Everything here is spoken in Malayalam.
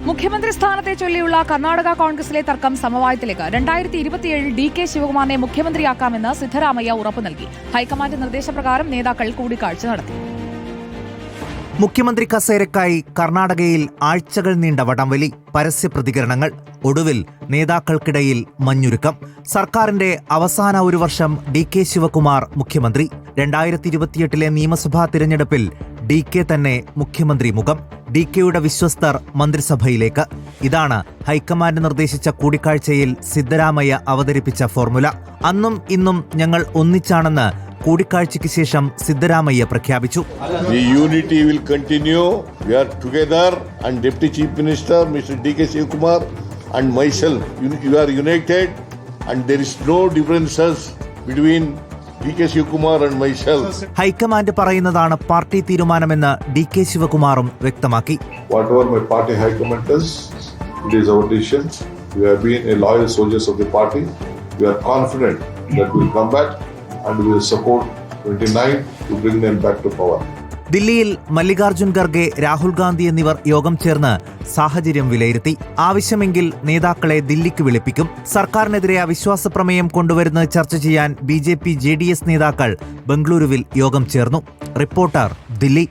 മുഖ്യമന്ത്രി സ്ഥാനത്തെ ചൊല്ലിയുള്ള കർണാടക കോൺഗ്രസിലെ തർക്കം സമവായത്തിലേക്ക് 2027 DK ശിവകുമാറിനെ മുഖ്യമന്ത്രിയാക്കാമെന്ന് സിദ്ധരാമയ്യ ഉറപ്പു നൽകി. ഹൈക്കമാൻഡ് നിർദ്ദേശപ്രകാരം നേതാക്കൾ കൂടിക്കാഴ്ച നടത്തി. മുഖ്യമന്ത്രി കസേരക്കായി കർണാടകയിൽ ആഴ്ചകൾ നീണ്ട വടംവലി, പരസ്യ പ്രതികരണങ്ങൾ, ഒടുവിൽ നേതാക്കൾക്കിടയിൽ മഞ്ഞുരുക്കം. സർക്കാരിന്റെ അവസാന ഒരു വർഷം DK ശിവകുമാർ മുഖ്യമന്ത്രി. 2028 നിയമസഭാ തിരഞ്ഞെടുപ്പിൽ DK തന്നെ മുഖ്യമന്ത്രി മുഖം. DKയുടെ വിശ്വസ്തർ മന്ത്രിസഭയിലേക്ക്. ഇതാണ് ഹൈക്കമാൻഡ് നിർദ്ദേശിച്ച കൂടിക്കാഴ്ചയിൽ സിദ്ധരാമയ്യ അവതരിപ്പിച്ച ഫോർമുല. അന്നും ഇന്നും ഞങ്ങൾ ഒന്നിച്ചാണെന്ന് കൂടിക്കാഴ്ചയ്ക്ക് ശേഷം സിദ്ധരാമയ്യ പ്രഖ്യാപിച്ചു. The unity will continue. We are together, and Deputy Chief Minister Mr. DK Shivakumar and myself, you are united, and there is no differences between DK Shivakumar and myself. High command പറയുന്നതാണ് പാർട്ടി തീരുമാനമെന്ന് DK ശിവകുമാറും വ്യക്തമാക്കി. Whatever my party high command does, it is our decision. We have been a loyal soldiers of the party. We are confident that we will come back and we will support 29 to bring them back to power. ദില്ലിയിൽ മല്ലികാർജുൻ ഖർഗെ, രാഹുൽ ഗാന്ധി എന്നിവർ യോഗം ചേർന്ന് സാഹചര്യം വിലയിരുത്തി. ആവശ്യമെങ്കിൽ നേതാക്കളെ ദില്ലിക്ക് വിളിപ്പിക്കും. സർക്കാരിനെതിരെ അവിശ്വാസ പ്രമേയം കൊണ്ടുവരുന്നത് ചർച്ച ചെയ്യാൻ BJP JDS നേതാക്കൾ ബംഗളൂരുവിൽ യോഗം ചേർന്നു. റിപ്പോർട്ടർ, ദില്ലി.